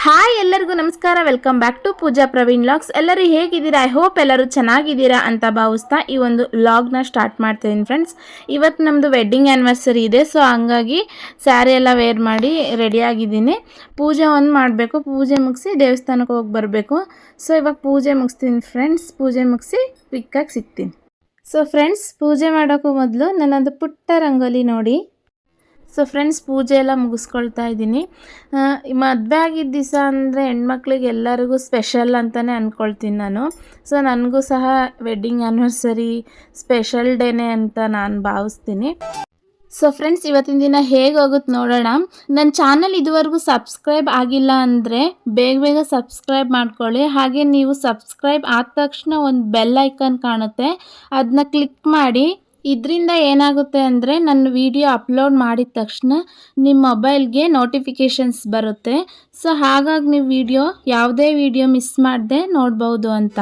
Hi ಎಲ್ಲರಿಗೂ ನಮಸ್ಕಾರ. Welcome back to Pooja Praveen vlogs. ಎಲ್ಲರೂ ಹೇಗಿದ್ದೀರಾ? ಐ ಹೋಪ್ ಎಲ್ಲರೂ ಚೆನ್ನಾಗಿದ್ದೀರಾ ಅಂತ ಭಾವಿಸ್ತಾ ಈ ಒಂದು ವ್ಲಾಗ್ನ ಸ್ಟಾರ್ಟ್ ಮಾಡ್ತಿದ್ದೀನಿ ಫ್ರೆಂಡ್ಸ್. ಇವತ್ತು ನಮ್ಮದು ವೆಡ್ಡಿಂಗ್ ಆ್ಯನಿವರ್ಸರಿ ಇದೆ. ಸೊ ಹಂಗಾಗಿ ಸ್ಯಾರಿ ಎಲ್ಲ ವೇರ್ ಮಾಡಿ ರೆಡಿಯಾಗಿದ್ದೀನಿ. ಪೂಜೆ ಒಂದು ಮಾಡಬೇಕು. ಪೂಜೆ ಮುಗಿಸಿ ದೇವಸ್ಥಾನಕ್ಕೆ ಹೋಗಿ ಬರಬೇಕು. ಸೊ ಇವಾಗ ಪೂಜೆ ಮುಗಿಸ್ತೀನಿ ಫ್ರೆಂಡ್ಸ್. ಪೂಜೆ ಮುಗಿಸಿ ಕ್ವಿಕ್ಕಾಗಿ ಸಿಗ್ತೀನಿ. ಸೊ ಫ್ರೆಂಡ್ಸ್, ಪೂಜೆ ಮಾಡೋಕ್ಕೂ ಮೊದಲು ನನ್ನೊಂದು ಪುಟ್ಟ ರಂಗೋಲಿ ನೋಡಿ. ಸೊ ಫ್ರೆಂಡ್ಸ್, ಪೂಜೆ ಎಲ್ಲ ಮುಗಿಸ್ಕೊಳ್ತಾ ಇದ್ದೀನಿ. ಮದುವೆ ಆಗಿದ್ದ ದಿವಸ ಅಂದರೆ ಹೆಣ್ಮಕ್ಳಿಗೆ ಎಲ್ಲರಿಗೂ ಸ್ಪೆಷಲ್ ಅಂತಲೇ ಅಂದ್ಕೊಳ್ತೀನಿ ನಾನು. ಸೊ ನನಗೂ ಸಹ ವೆಡ್ಡಿಂಗ್ ಆ್ಯನಿವರ್ಸರಿ ಸ್ಪೆಷಲ್ ಡೇನೇ ಅಂತ ನಾನು ಭಾವಿಸ್ತೀನಿ. ಸೊ ಫ್ರೆಂಡ್ಸ್, ಇವತ್ತಿನ ದಿನ ಹೇಗೆ ಹೋಗುತ್ತೆ ನೋಡೋಣ. ನನ್ನ ಚಾನಲ್ ಇದುವರೆಗೂ ಸಬ್ಸ್ಕ್ರೈಬ್ ಆಗಿಲ್ಲ ಅಂದರೆ ಬೇಗ ಸಬ್ಸ್ಕ್ರೈಬ್ ಮಾಡ್ಕೊಳ್ಳಿ. ಹಾಗೆ ನೀವು ಸಬ್ಸ್ಕ್ರೈಬ್ ಆದ ತಕ್ಷಣ ಒಂದು ಬೆಲ್ ಐಕಾನ್ ಕಾಣುತ್ತೆ, ಅದನ್ನ ಕ್ಲಿಕ್ ಮಾಡಿ. ಇದರಿಂದ ಏನಾಗುತ್ತೆ ಅಂದರೆ ನನ್ನ ವಿಡಿಯೋ ಅಪ್ಲೋಡ್ ಮಾಡಿದ ತಕ್ಷಣ ನಿಮ್ಮ ಮೊಬೈಲ್ಗೆ ನೋಟಿಫಿಕೇಷನ್ಸ್ ಬರುತ್ತೆ. ಸೊ ಹಾಗಾಗಿ ನೀವು ಯಾವುದೇ ವಿಡಿಯೋ ಮಿಸ್ ಮಾಡದೆ ನೋಡ್ಬೋದು ಅಂತ.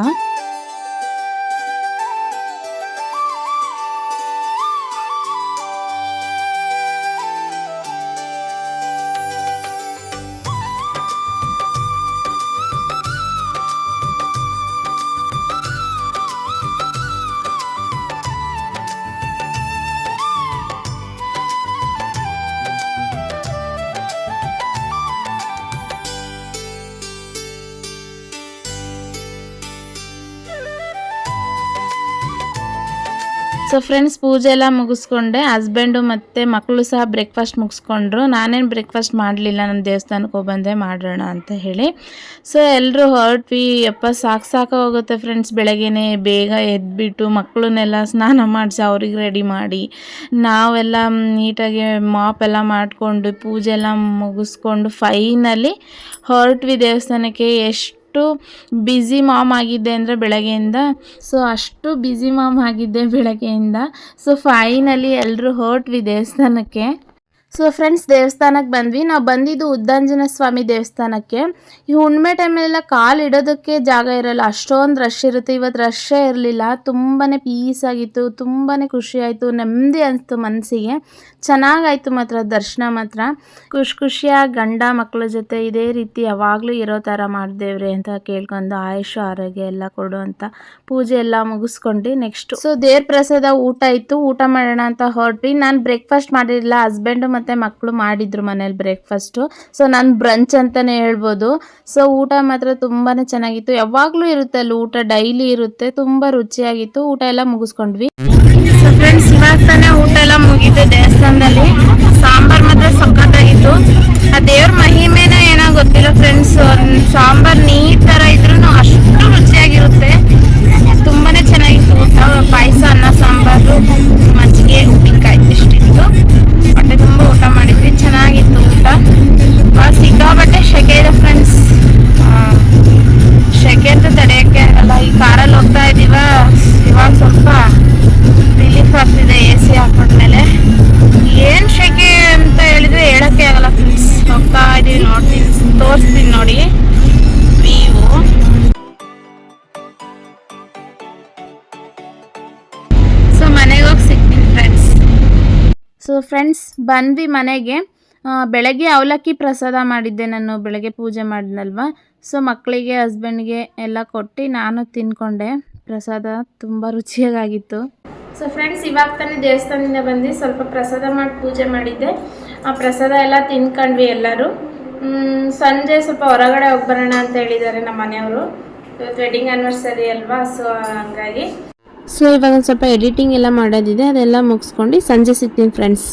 ಸೊ ಫ್ರೆಂಡ್ಸ್, ಪೂಜೆ ಎಲ್ಲ ಮುಗಿಸ್ಕೊಂಡೆ. ಹಸ್ಬೆಂಡು ಮತ್ತು ಮಕ್ಕಳು ಸಹ ಬ್ರೇಕ್ಫಾಸ್ಟ್ ಮುಗಿಸ್ಕೊಂಡ್ರು. ನಾನೇನು ಬ್ರೇಕ್ಫಾಸ್ಟ್ ಮಾಡಲಿಲ್ಲ, ನಾನು ದೇವಸ್ಥಾನಕ್ಕೆ ಹೋಗ್ಬಂದೆ ಮಾಡೋಣ ಅಂತ ಹೇಳಿ. ಸೊ ಎಲ್ಲರೂ ಹೊರಟ್ವಿ. ಸಾಕು ಹೋಗುತ್ತೆ ಫ್ರೆಂಡ್ಸ್. ಬೆಳಗ್ಗೆನೇ ಬೇಗ ಎದ್ಬಿಟ್ಟು ಮಕ್ಕಳನ್ನೆಲ್ಲ ಸ್ನಾನ ಮಾಡಿಸಿ ಅವ್ರಿಗೆ ರೆಡಿ ಮಾಡಿ ನಾವೆಲ್ಲ ನೀಟಾಗಿ ಮಾಪ್ ಎಲ್ಲ ಮಾಡಿಕೊಂಡು ಪೂಜೆ ಎಲ್ಲ ಮುಗಿಸ್ಕೊಂಡು ಫೈನಲಿ ಹೊರಟ್ವಿ ದೇವಸ್ಥಾನಕ್ಕೆ. ಎಷ್ಟು ಬ್ಯುಸಿ ಮಾಮ್ ಆಗಿದ್ದೆ ಅಂದರೆ ಬೆಳಗ್ಗೆಯಿಂದ. ಸೊ ಅಷ್ಟು ಬ್ಯುಸಿ ಮಾಮ್ ಆಗಿದ್ದೆ ಬೆಳಗ್ಗೆಯಿಂದ. ಸೊ ಫೈನಲಿ ಎಲ್ಲರೂ ಹೊರಟ್ವಿ ದೇವಸ್ಥಾನಕ್ಕೆ. ಸೊ ಫ್ರೆಂಡ್ಸ್, ದೇವಸ್ಥಾನಕ್ಕೆ ಬಂದ್ವಿ. ನಾವು ಬಂದಿದ್ದು ಉದ್ದಾಂಜನ ಸ್ವಾಮಿ ದೇವಸ್ಥಾನಕ್ಕೆ. ಈ ಹುಣ್ಣಿಮೆ ಟೈಮಲ್ಲೆಲ್ಲ ಕಾಲು ಇಡೋದಕ್ಕೆ ಜಾಗ ಇರೋಲ್ಲ, ಅಷ್ಟೊಂದು ರಶ್ ಇರುತ್ತೆ. ಇವತ್ತು ರಶ್ಶೇ ಇರಲಿಲ್ಲ. ತುಂಬಾ ಪೀಸ್ ಆಗಿತ್ತು, ತುಂಬಾ ಖುಷಿ ಆಯಿತು, ನೆಮ್ಮದಿ ಅನಿಸ್ತು ಮನಸ್ಸಿಗೆ. ಚೆನ್ನಾಗಾಯಿತು ಮಾತ್ರ ದರ್ಶನ ಮಾತ್ರ. ಖುಷಿಯಾಗಿ ಗಂಡ ಮಕ್ಕಳ ಜೊತೆ ಇದೇ ರೀತಿ ಯಾವಾಗಲೂ ಇರೋ ಥರ ಮಾಡಿದೇವ್ರಿ ಅಂತ ಕೇಳ್ಕೊಂಡು ಆಯುಷ್ ಆರೋಗ್ಯ ಎಲ್ಲ ಕೊಡು ಅಂತ ಪೂಜೆ ಎಲ್ಲ ಮುಗಿಸ್ಕೊಂಡು ನೆಕ್ಸ್ಟ್ ಸೊ ದೇವ್ರ ಪ್ರಸಾದ ಊಟ ಇತ್ತು. ಊಟ ಮಾಡೋಣ ಅಂತ ಹೊರಟ್ವಿ. ನಾನು ಬ್ರೇಕ್ಫಾಸ್ಟ್ ಮಾಡಿರಲಿಲ್ಲ, ಹಸ್ಬೆಂಡು ಮತ್ತು ಮಕ್ಕಳು ಮಾಡಿದ್ರು ಮನೇಲಿ ಬ್ರೇಕ್ಫಾಸ್ಟು. ಸೊ ನಾನು ಬ್ರಂಚ್ ಅಂತಲೇ ಹೇಳ್ಬೋದು. ಸೊ ಊಟ ಮಾತ್ರ ತುಂಬಾ ಚೆನ್ನಾಗಿತ್ತು. ಯಾವಾಗಲೂ ಇರುತ್ತೆ ಅಲ್ಲಿ ಊಟ, ಡೈಲಿ ಇರುತ್ತೆ. ತುಂಬ ರುಚಿಯಾಗಿತ್ತು. ಊಟ ಎಲ್ಲ ಮುಗಿಸ್ಕೊಂಡ್ವಿ. ಸೊ ಫ್ರೆಂಡ್ಸ್, ಇವಾಗ ತಾನೇ ಊಟ ಎಲ್ಲ ಮುಗಿತು ದೇವಸ್ಥಾನದಲ್ಲಿ. ಸಾಂಬಾರ್ ಮಾತ್ರ ಸಖತ್ತಾಗಿತ್ತು. ಆ ದೇವ್ರ ಮಹಿಮೆನ ಏನೋ ಗೊತ್ತಿಲ್ಲ ಫ್ರೆಂಡ್ಸ್. ಸಾಂಬಾರ್ ನೀರ್ ಥರ ಇದ್ರೂ ಅಷ್ಟು ರುಚಿಯಾಗಿರುತ್ತೆ. ತುಂಬಾ ಚೆನ್ನಾಗಿತ್ತು ಊಟ. ಪಾಯಸ, ಅನ್ನ ಸಾಂಬಾರು, ಮಜ್ಜಿಗೆ, ಉಪ್ಪಿನಕಾಯಿ ಇಷ್ಟಿತ್ತು. ಹೊಟ್ಟೆ ತುಂಬ ಊಟ ಮಾಡಿದ್ವಿ. ಚೆನ್ನಾಗಿತ್ತು ಊಟ. ಸಿಕ್ಕಾಬಟ್ಟೆ ಶೆಕೆ ಇದೆ ಫ್ರೆಂಡ್ಸ್. ಶೆಕೆ ಅಂತ ತಡೆಯೋಕ್ಕೆ ಆಗಲ್ಲ. ಈ ಕಾರಲ್ಲಿ ಹೋಗ್ತಾ ಇದ್ದೀವ, ಇವಾಗ ಸ್ವಲ್ಪ ರಿಲೀಫ್ ಆಗ್ತಿದೆ ಎ ಸಿ ಹಾಕೊಂಡ್ಮೇಲೆ. ಏನು ಶೆಕೆ ಅಂತ ಹೇಳಿದ್ರೆ ಹೇಳೋಕ್ಕೆ ಆಗಲ್ಲ ಫ್ರೆಂಡ್ಸ್. ಹೋಗ್ತಾ ಇದ್ದೀವಿ, ನೋಡ್ತೀನಿ, ತೋರಿಸ್ತೀನಿ ನೋಡಿ ವ್ಯೂ. ಸೊ ಮನೆಗೆ ಹೋಗಿ ಸಿಗ್ತೀನಿ ಫ್ರೆಂಡ್ಸ್. ಸೊ ಫ್ರೆಂಡ್ಸ್, ಬಂದ್ವಿ ಮನೆಗೆ. ಬೆಳಗ್ಗೆ ಅವಲಕ್ಕಿ ಪ್ರಸಾದ ಮಾಡಿದ್ದೆ ನಾನು, ಬೆಳಗ್ಗೆ ಪೂಜೆ ಮಾಡಿದ್ನಲ್ವ. ಸೊ ಮಕ್ಕಳಿಗೆ, ಹಸ್ಬೆಂಡ್ಗೆ ಎಲ್ಲ ಕೊಟ್ಟು ನಾನು ತಿನ್ಕೊಂಡೆ. ಪ್ರಸಾದ ತುಂಬ ರುಚಿಯಾಗಿತ್ತು. ಸೊ ಫ್ರೆಂಡ್ಸ್, ಇವಾಗ ತಾನೇ ದೇವಸ್ಥಾನದಿಂದ ಬಂದು ಸ್ವಲ್ಪ ಪ್ರಸಾದ ಮಾಡಿ ಪೂಜೆ ಮಾಡಿದ್ದೆ. ಆ ಪ್ರಸಾದ ಎಲ್ಲ ತಿನ್ಕೊಂಡ್ವಿ ಎಲ್ಲರೂ. ಸಂಜೆ ಸ್ವಲ್ಪ ಹೊರಗಡೆ ಹೋಗಿ ಬರೋಣ ಅಂತ ಹೇಳಿದ್ದಾರೆ ನಮ್ಮ ಮನೆಯವರು. ವೆಡ್ಡಿಂಗ್ ಆ್ಯನಿವರ್ಸರಿ ಅಲ್ವಾ, ಸೊ ಹಂಗಾಗಿ. ಸೊ ಇವಾಗ ಒಂದು ಸ್ವಲ್ಪ ಎಡಿಟಿಂಗ್ ಎಲ್ಲ ಮಾಡೋದಿದೆ, ಅದೆಲ್ಲ ಮುಗಿಸ್ಕೊಂಡು ಸಂಜೆ ಸಿಗ್ತೀನಿ ಫ್ರೆಂಡ್ಸ್.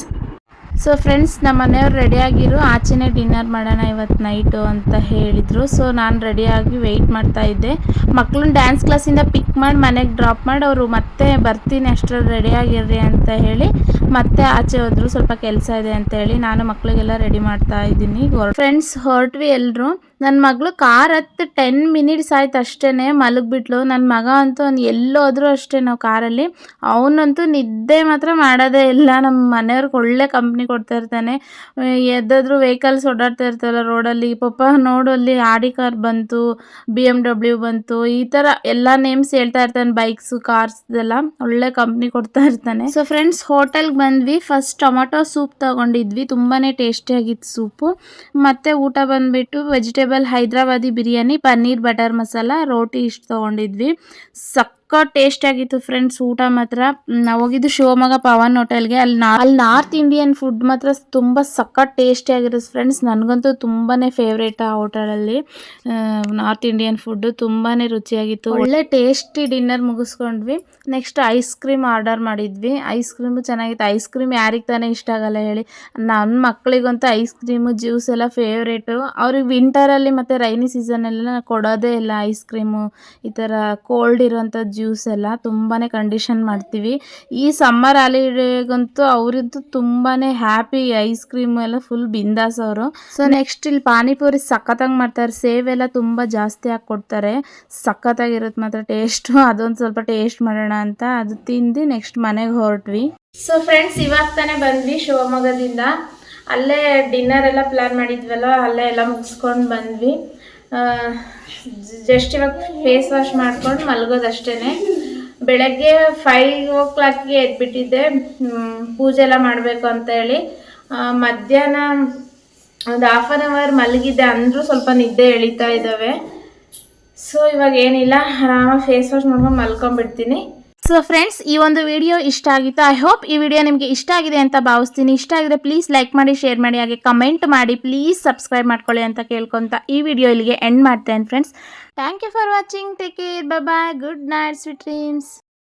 ಸೊ ಫ್ರೆಂಡ್ಸ್, ನಮ್ಮ ಮನೆಯವ್ರು ರೆಡಿಯಾಗಿರು, ಆಚೆನೇ ಡಿನ್ನರ್ ಮಾಡೋಣ ಇವತ್ತು ನೈಟು ಅಂತ ಹೇಳಿದರು. ಸೊ ನಾನು ರೆಡಿಯಾಗಿ ವೆಯ್ಟ್ ಮಾಡ್ತಾ ಇದ್ದೆ. ಮಕ್ಕಳನ್ನ ಡ್ಯಾನ್ಸ್ ಕ್ಲಾಸಿಂದ ಪಿಕ್ ಮಾಡಿ ಮನೆಗೆ ಡ್ರಾಪ್ ಮಾಡಿ ಅವರು ಮತ್ತೆ ಬರ್ತೀನಿ ಅಷ್ಟರಲ್ಲಿ ರೆಡಿಯಾಗಿರ್ರಿ ಅಂತ ಹೇಳಿ ಮತ್ತೆ ಆಚೆ ಹೋದ್ರು. ಸ್ವಲ್ಪ ಕೆಲಸ ಇದೆ ಅಂತ ಹೇಳಿ ನಾನು ಮಕ್ಕಳಿಗೆಲ್ಲ ರೆಡಿ ಮಾಡ್ತಾ ಇದ್ದೀನಿ. ಫ್ರೆಂಡ್ಸ್, ಹೊರಟ್ವಿ ಎಲ್ಲರೂ. ನನ್ನ ಮಗಳು ಕಾರ್ ಹತ್ತು 10 ಮಿನಿಟ್ಸ್ ಆಯ್ತು ಅಷ್ಟೇ, ಮಲಗಿಬಿಟ್ಲು. ನನ್ನ ಮಗ ಅಂತೂ ಎಲ್ಲೋದ್ರೂ ಅಷ್ಟೇ ನಾವು ಕಾರಲ್ಲಿ. ಅವನಂತೂ ನಿದ್ದೆ ಮಾತ್ರ ಮಾಡೋದೇ ಇಲ್ಲ. ನಮ್ಮ ಮನೆಯವ್ರಿಗೆ ಒಳ್ಳೆ ಕಂಪ್ನಿ ಕೊಡ್ತಾ ಇರ್ತಾನೆ. ಎದ್ದಾದ್ರೂ ವೆಹಿಕಲ್ಸ್ ಓಡಾಡ್ತಾ ಇರ್ತಾರಲ್ಲ ರೋಡಲ್ಲಿ, ಪಾಪ ನೋಡು ಅಲ್ಲಿ ಆಡಿ ಕಾರ್ ಬಂತು, BMW ಬಂತು, ಈ ಥರ ಎಲ್ಲ ನೇಮ್ಸ್ ಹೇಳ್ತಾ ಇರ್ತಾನೆ. ಬೈಕ್ಸು, ಕಾರ್ಸ್ ಎಲ್ಲ ಒಳ್ಳೆ ಕಂಪ್ನಿ ಕೊಡ್ತಾ ಇರ್ತಾನೆ. ಸೊ ಫ್ರೆಂಡ್ಸ್, ಹೋಟೆಲ್ಗೆ ಬಂದ್ವಿ. ಫಸ್ಟ್ ಟೊಮೊಟೊ ಸೂಪ್ ತೊಗೊಂಡಿದ್ವಿ, ತುಂಬಾ ಟೇಸ್ಟಿಯಾಗಿತ್ತು ಸೂಪು. ಮತ್ತು ಊಟ ಬಂದುಬಿಟ್ಟು vegetable vegetable Hyderabadi biryani, paneer butter masala, ರೋಟಿ ಇಷ್ಟು ತೊಗೊಂಡಿದ್ವಿ. ಟೇಸ್ಟ್ ಆಗಿತ್ತು ಫ್ರೆಂಡ್ಸ್. ಊಟ ಮಾತ್ರ ನಾವು ಹೋಗಿದ್ದು ಶಿವಮೊಗ್ಗ ಪವನ್ ಹೋಟೆಲ್ಗೆ. ಅಲ್ಲಿ ನಾರ್ತ್ ಇಂಡಿಯನ್ ಫುಡ್ ಮಾತ್ರ ತುಂಬ ಟೇಸ್ಟಿ ಆಗಿರುತ್ತೆ ಫ್ರೆಂಡ್ಸ್. ನನಗಂತೂ ತುಂಬಾ ಫೇವ್ರೇಟ್ ಆ ಹೋಟೆಲಲ್ಲಿ. ನಾರ್ತ್ ಇಂಡಿಯನ್ ಫುಡ್ಡು ತುಂಬಾ ರುಚಿಯಾಗಿತ್ತು. ಒಳ್ಳೆ ಟೇಸ್ಟಿ ಡಿನ್ನರ್ ಮುಗಿಸ್ಕೊಂಡ್ವಿ. ನೆಕ್ಸ್ಟ್ ಐಸ್ ಕ್ರೀಮ್ ಆರ್ಡರ್ ಮಾಡಿದ್ವಿ. ಐಸ್ ಕ್ರೀಮು ಚೆನ್ನಾಗಿತ್ತು. ಐಸ್ ಕ್ರೀಮ್ ಯಾರಿಗೆ ತಾನೇ ಇಷ್ಟ ಆಗಲ್ಲ ಹೇಳಿ. ನನ್ನ ಮಕ್ಕಳಿಗಂತೂ ಐಸ್ ಕ್ರೀಮು ಜ್ಯೂಸ್ ಎಲ್ಲ ಫೇವ್ರೇಟು. ಅವ್ರಿಗೆ ವಿಂಟರಲ್ಲಿ ಮತ್ತು ರೈನಿ ಸೀಸನೆಲ್ಲ ಕೊಡೋದೇ ಇಲ್ಲ ಐಸ್ ಕ್ರೀಮು, ಈ ಥರ ಕೋಲ್ಡ್ ಇರೋಂಥ ಜ್ಯೂಸ್ ಎಲ್ಲ ತುಂಬಾ ಕಂಡೀಷನ್ ಮಾಡ್ತೀವಿ. ಈ ಸಮ್ಮರ್ ಹಾಲಿಡೇಗಂತೂ ಅವರಂತೂ ತುಂಬಾ ಹ್ಯಾಪಿ. ಐಸ್ ಕ್ರೀಮು ಎಲ್ಲ ಫುಲ್ ಬಿಂದಾಸ್ ಅವರು. ಸೊ ನೆಕ್ಸ್ಟ್ ಇಲ್ಲಿ ಪಾನಿಪುರಿ ಸಖತ್ತಾಗಿ ಮಾಡ್ತಾರೆ. ಸೇವೆಲ್ಲ ತುಂಬ ಜಾಸ್ತಿ ಹಾಕಿ ಕೊಡ್ತಾರೆ. ಸಖತ್ತಾಗಿರುತ್ತೆ ಮಾತ್ರ ಟೇಸ್ಟು. ಅದೊಂದು ಸ್ವಲ್ಪ ಟೇಸ್ಟ್ ಮಾಡೋಣ ಅಂತ ಅದು ತಿಂದು ನೆಕ್ಸ್ಟ್ ಮನೆಗೆ ಹೊರಟ್ವಿ. ಸೊ ಫ್ರೆಂಡ್ಸ್, ಇವಾಗ ತಾನೇ ಬಂದ್ವಿ ಶಿವಮೊಗ್ಗದಿಂದ. ಅಲ್ಲೇ ಡಿನ್ನರ್ ಎಲ್ಲ ಪ್ಲ್ಯಾನ್ ಮಾಡಿದ್ವಲ್ಲ, ಅಲ್ಲೇ ಎಲ್ಲ ಮುಗಿಸ್ಕೊಂಡು ಬಂದ್ವಿ. ಜಸ್ಟ್ ಇವಾಗ ಫೇಸ್ ವಾಶ್ ಮಾಡ್ಕೊಂಡು ಮಲಗೋದಷ್ಟೇ. ಬೆಳಗ್ಗೆ 5 o'clock ಎದ್ಬಿಟ್ಟಿದ್ದೆ ಪೂಜೆ ಎಲ್ಲ ಮಾಡಬೇಕು ಅಂತ ಹೇಳಿ. ಮಧ್ಯಾಹ್ನ ಒಂದು 1/2 hour ಮಲಗಿದ್ದೆ, ಅಂದರೂ ಸ್ವಲ್ಪ ನಿದ್ದೆ ಎಳಿತಾ ಇದ್ದಾವೆ. ಸೊ ಇವಾಗ ಏನಿಲ್ಲ, ಆರಾಮಾಗಿ ಫೇಸ್ ವಾಶ್ ಮಾಡ್ಕೊಂಡು ಮಲ್ಕೊಂಡ್ಬಿಡ್ತೀನಿ. ಸೊ ಫ್ರೆಂಡ್ಸ್, ಈ ಒಂದು ವಿಡಿಯೋ ಇಷ್ಟ ಆಗಿತ್ತು. ಐ ಹೋಪ್ ಈ ವಿಡಿಯೋ ನಿಮಗೆ ಇಷ್ಟ ಆಗಿದೆ ಅಂತ ಭಾವಿಸ್ತೀನಿ. ಇಷ್ಟ ಆಗಿದ್ರೆ ಪ್ಲೀಸ್ ಲೈಕ್ ಮಾಡಿ, ಶೇರ್ ಮಾಡಿ, ಹಾಗೆ ಕಮೆಂಟ್ ಮಾಡಿ. ಪ್ಲೀಸ್ ಸಬ್ಸ್ಕ್ರೈಬ್ ಮಾಡ್ಕೊಳ್ಳಿ ಅಂತ ಕೇಳ್ಕೊತ ಈ ವಿಡಿಯೋ ಇಲ್ಲಿಗೆ ಎಂಡ್ ಮಾಡ್ತೇನೆ friends. Thank you for watching. Take care. Bye. Good night. Sweet dreams.